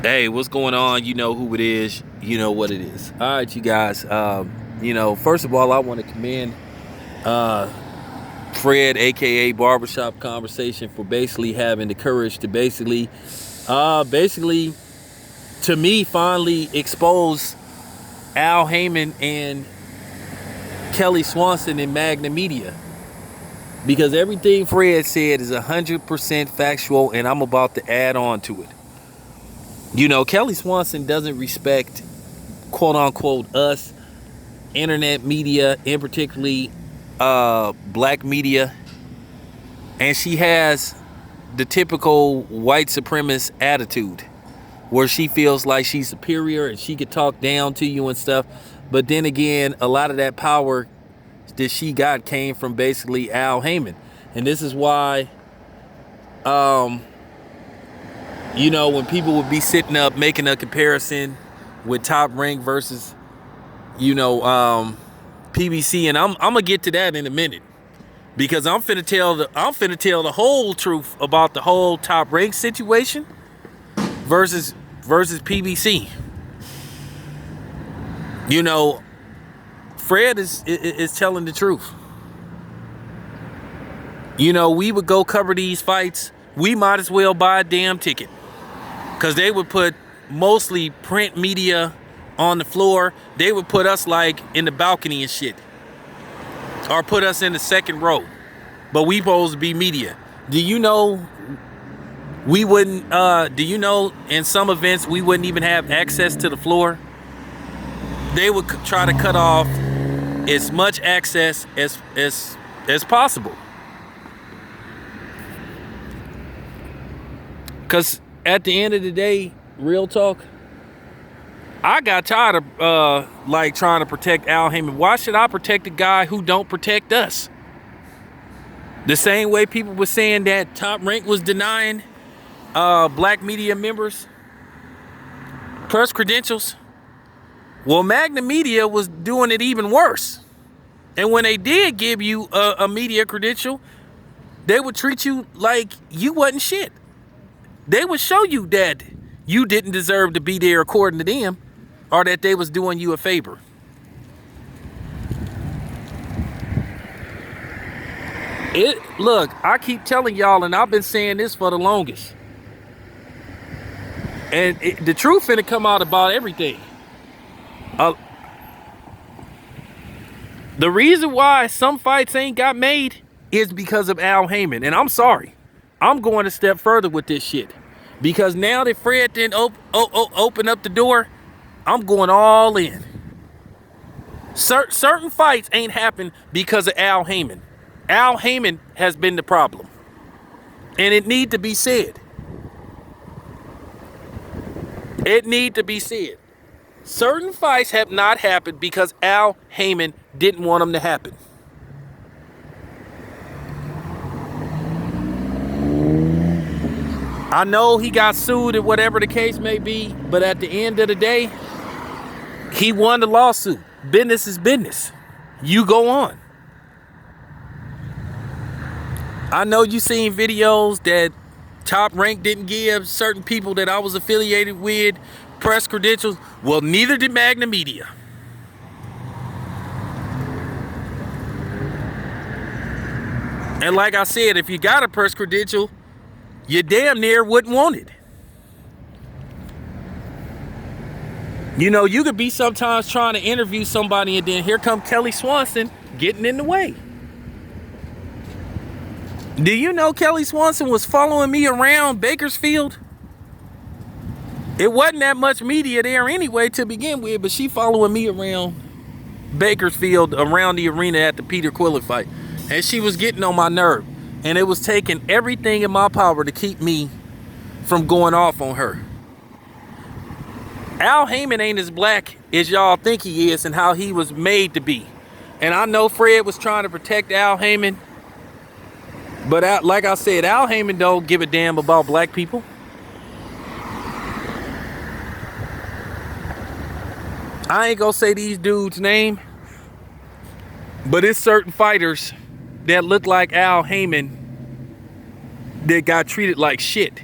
Hey, what's going on? You know who it is. You know what it is. All right, you guys. First of all, I want to commend Fred, aka Barbershop Conversation, for basically having the courage to basically, to me, finally expose Al Haymon and Kelly Swanson in Magnum Media. Because everything Fred said is 100% factual, and I'm about to add on to it. You know, Kelly Swanson doesn't respect, quote unquote, us, internet media, and particularly black media. And she has the typical white supremacist attitude where she feels like she's superior and she could talk down to you and stuff. But then again, a lot of that power that she got came from basically Al Haymon. And this is why when people would be sitting up making a comparison with Top Rank versus, PBC, and I'm gonna get to that in a minute, because I'm finna tell the whole truth about the whole Top Rank situation versus PBC. You know, Fred is telling the truth. You know, we would go cover these fights. We might as well buy a damn ticket. Because they would put mostly print media on the floor. They would put us like in the balcony and shit. Or put us in the second row. But we supposed to be media. Do you know we wouldn't, in some events we wouldn't even have access to the floor? They would try to cut off as much access as possible. Because at the end of the day, real talk, I got tired of trying to protect Al Haymon. Why should I protect a guy who don't protect us? The same way people were saying that Top Rank was denying black media members press credentials. Well, Magnum Media was doing it even worse. And when they did give you a media credential, they would treat you like you wasn't shit. They would show you that you didn't deserve to be there according to them, or that they was doing you a favor. Look, I keep telling y'all, and I've been saying this for the longest. And the truth finna come out about everything. The reason why some fights ain't got made is because of Al Haymon. And I'm sorry. I'm going a step further with this shit, because now that Fred didn't open up the door, I'm going all in. Certain fights ain't happened because of Al Haymon. Al Haymon has been the problem, and it need to be said. It need to be said. Certain fights have not happened because Al Haymon didn't want them to happen. I know he got sued or whatever the case may be, but at the end of the day, he won the lawsuit. Business is business. You go on. I know you seen videos that Top Rank didn't give certain people that I was affiliated with press credentials. Well, neither did Magnum Media. And like I said, if you got a press credential, you damn near wouldn't want it. You know, you could be sometimes trying to interview somebody, and then here come Kelly Swanson getting in the way. Do you know Kelly Swanson was following me around Bakersfield? It wasn't that much media there anyway to begin with, but she following me around Bakersfield, around the arena at the Peter Quillin fight. And she was getting on my nerve. And it was taking everything in my power to keep me from going off on her. Al Haymon ain't as black as y'all think he is and how he was made to be. And I know Fred was trying to protect Al Haymon. But like I said, Al Haymon don't give a damn about black people. I ain't gonna say these dudes' name, but it's certain fighters that look like Al Haymon that got treated like shit.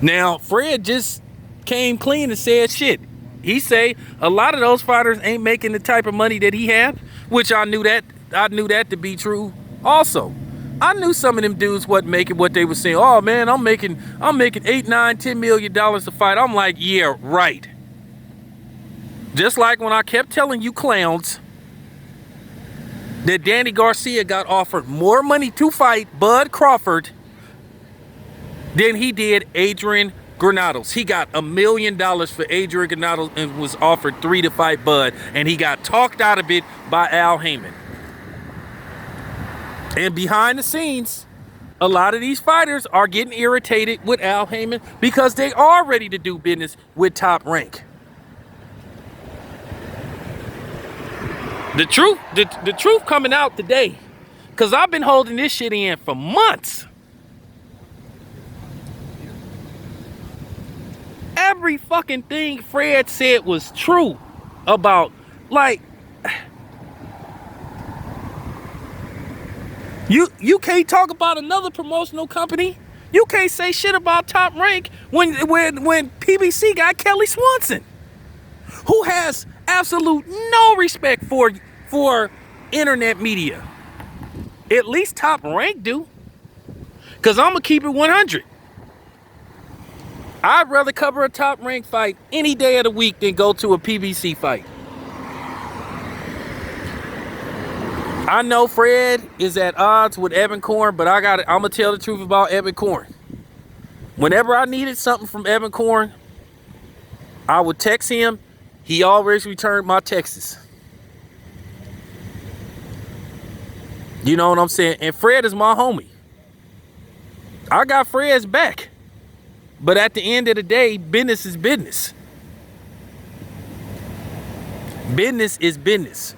Now, Fred just came clean and said shit. He say a lot of those fighters ain't making the type of money that he had, which I knew that to be true also. I knew some of them dudes wasn't making what they were saying. Oh man, I'm making $8, $9, $10 million a fight. I'm like, yeah, right. Just like when I kept telling you clowns that Danny Garcia got offered more money to fight Bud Crawford than he did Adrian Granados. He got $1 million for Adrian Granados and was offered 3 to fight Bud, and he got talked out of it by Al Haymon. And behind the scenes, a lot of these fighters are getting irritated with Al Haymon because they are ready to do business with Top Rank. The truth coming out today, because I've been holding this shit in for months. Every fucking thing Fred said was true about, like, you can't talk about another promotional company. You can't say shit about Top Rank when PBC got Kelly Swanson, who has absolute no respect for internet media. At least Top Rank do. Cause I'm gonna keep it 100. I'd rather cover a Top Rank fight any day of the week than go to a PBC fight. I know Fred is at odds with Evan Korn, but I'm gonna tell the truth about Evan Korn. Whenever I needed something from Evan Korn, I would text him. He always returned my texts. You know what I'm saying? And Fred is my homie. I got Fred's back. But at the end of the day, business is business. Business is business.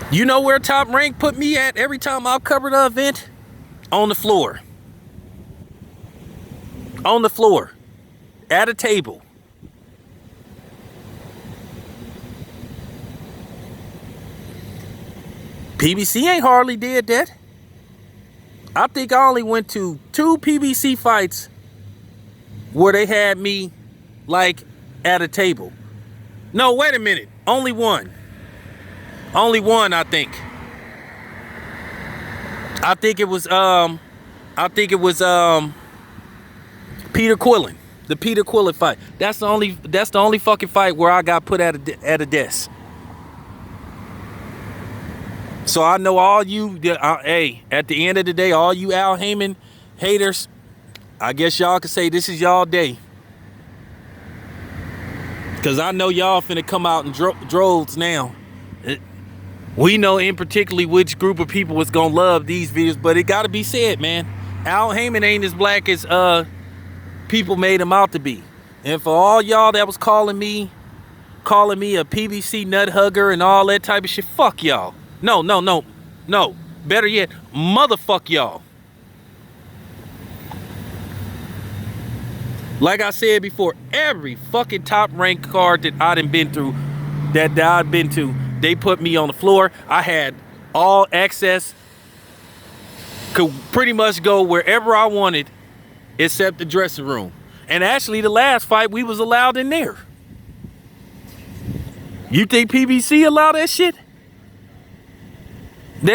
You know where Top Rank put me at every time I've covered an event? On the floor. On the floor. At a table. PBC ain't hardly did that. I think I only went to 2 PBC fights where they had me like at a table. No, wait a minute. Only one. Only one, I think. I think it was Peter Quillen. The Peter Quillen fight. That's the only fucking fight where I got put at a desk. So I know all you, hey, at the end of the day, all you Al Haymon haters, I guess y'all can say this is y'all day. Because I know y'all finna come out in droves now. We know in particularly which group of people is gonna love these videos, but it gotta be said, man. Al Haymon ain't as black as people made him out to be. And for all y'all that was calling me a PBC nut hugger and all that type of shit, fuck y'all. No. Better yet, motherfuck y'all. Like I said before, every fucking Top Rank card that I've been through, that I've been to, they put me on the floor. I had all access. Could pretty much go wherever I wanted except the dressing room. And actually the last fight we was allowed in there. You think PBC allowed that shit?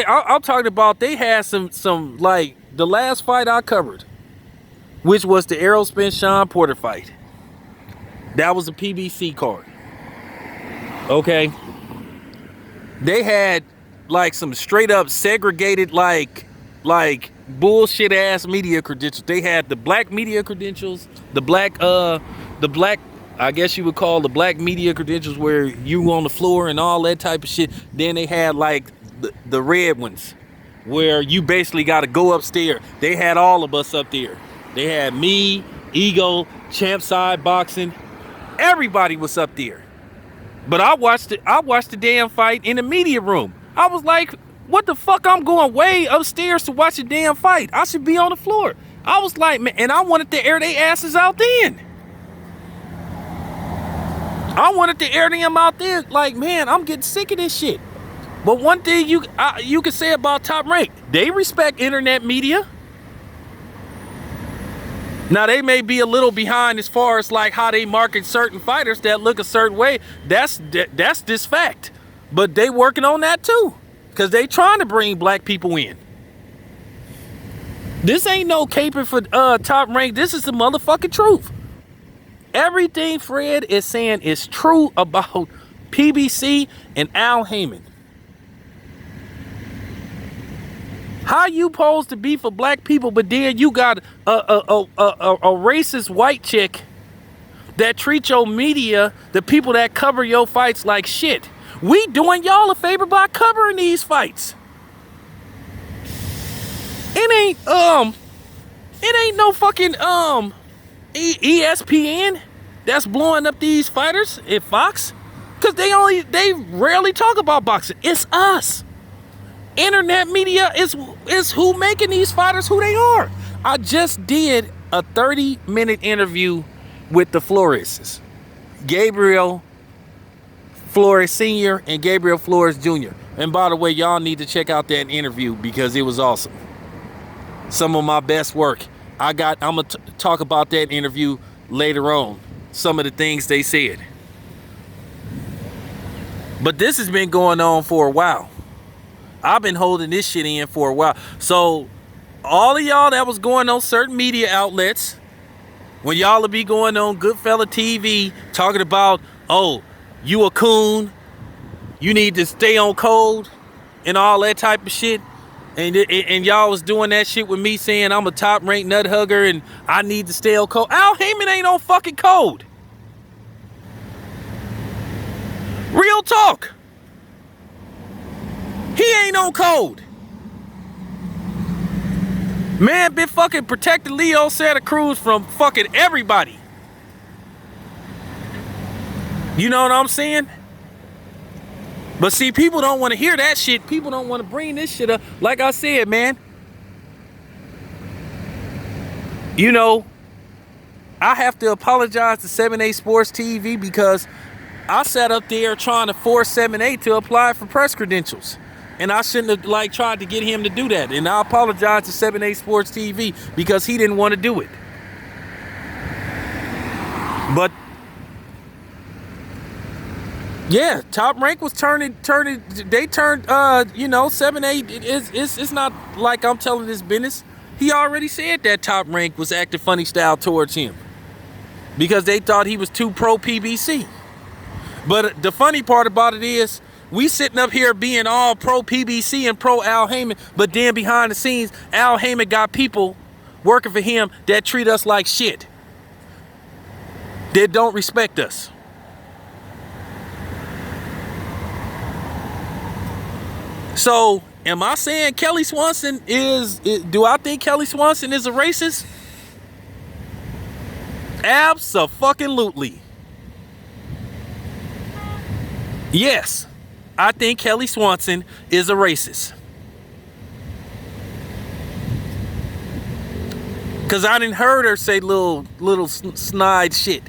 I'm talking about they had some like the last fight I covered, which was the Errol Spence Sean Porter fight. That was a PBC card. Okay. They had like some straight up segregated like bullshit ass media credentials. They had the black media credentials, the black I guess you would call the black media credentials where you on the floor and all that type of shit. Then they had like the red ones where you basically got to go upstairs. They had all of us up there. They had me, Ego, Champ Side Boxing. Everybody was up there. But I watched the damn fight in the media room. I was like, what the fuck? I'm going way upstairs to watch a damn fight. I should be on the floor. I was like, man, and I wanted to air their asses out then. I wanted to air them out there. Like, man, I'm getting sick of this shit. But one thing you can say about Top Rank, they respect internet media. Now they may be a little behind as far as like how they market certain fighters that look a certain way. That's this fact. But they working on that too, because they trying to bring black people in. This ain't no caping for Top Rank. This is the motherfucking truth. Everything Fred is saying is true about PBC and Al Haymon. How you supposed to be for black people, but then you got a racist white chick that treat your media, the people that cover your fights, like shit. We doing y'all a favor by covering these fights. It ain't no fucking ESPN that's blowing up these fighters at Fox, because they rarely talk about boxing. It's us. Internet media is who making these fighters who they are. I just did a 30-minute interview with the Flores, Gabriel Flores Sr. and Gabriel Flores Jr. And by the way, y'all need to check out that interview because it was awesome. Some of my best work. I'm gonna talk about that interview later on. Some of the things they said. But this has been going on for a while. I've been holding this shit in for a while. So all of y'all that was going on certain media outlets, when y'all will be going on Goodfella TV talking about, oh, you a coon, you need to stay on code and all that type of shit. And y'all was doing that shit with me saying I'm a top ranked nut hugger and I need to stay on code. Al Haymon ain't on fucking code. Real talk. He ain't on code. Man been fucking protecting Leo Santa Cruz from fucking everybody. You know what I'm saying? But see, people don't want to hear that shit. People don't want to bring this shit up. Like I said, man. You know, I have to apologize to 7A Sports TV because I sat up there trying to force 7A to apply for press credentials. And I shouldn't have tried to get him to do that. And I apologize to 7A Sports TV because he didn't want to do it. But yeah, Top Rank was turning. They turned. 7A. It's not like I'm telling this business. He already said that Top Rank was acting funny style towards him because they thought he was too pro PBC. But the funny part about it is, we sitting up here being all pro PBC and pro Al Haymon, but then behind the scenes, Al Haymon got people working for him that treat us like shit. That don't respect us. So, am I saying Kelly Swanson do I think Kelly Swanson is a racist? Abso-fucking-lutely. Yes, I think Kelly Swanson is a racist. Cause I didn't heard her say little snide shit.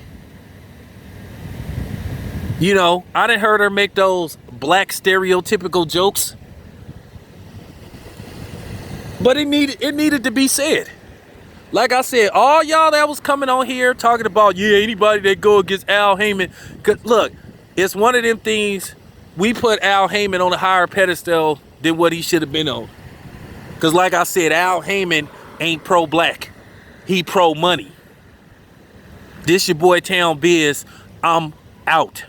You know, I didn't heard her make those black stereotypical jokes. But it needed to be said. Like I said, all y'all that was coming on here talking about, yeah, anybody that go against Al Haymon. Look, it's one of them things, we put Al Haymon on a higher pedestal than what he should have been on. Because like I said, Al Haymon ain't pro-black. He pro-money. This your boy Town Biz. I'm out.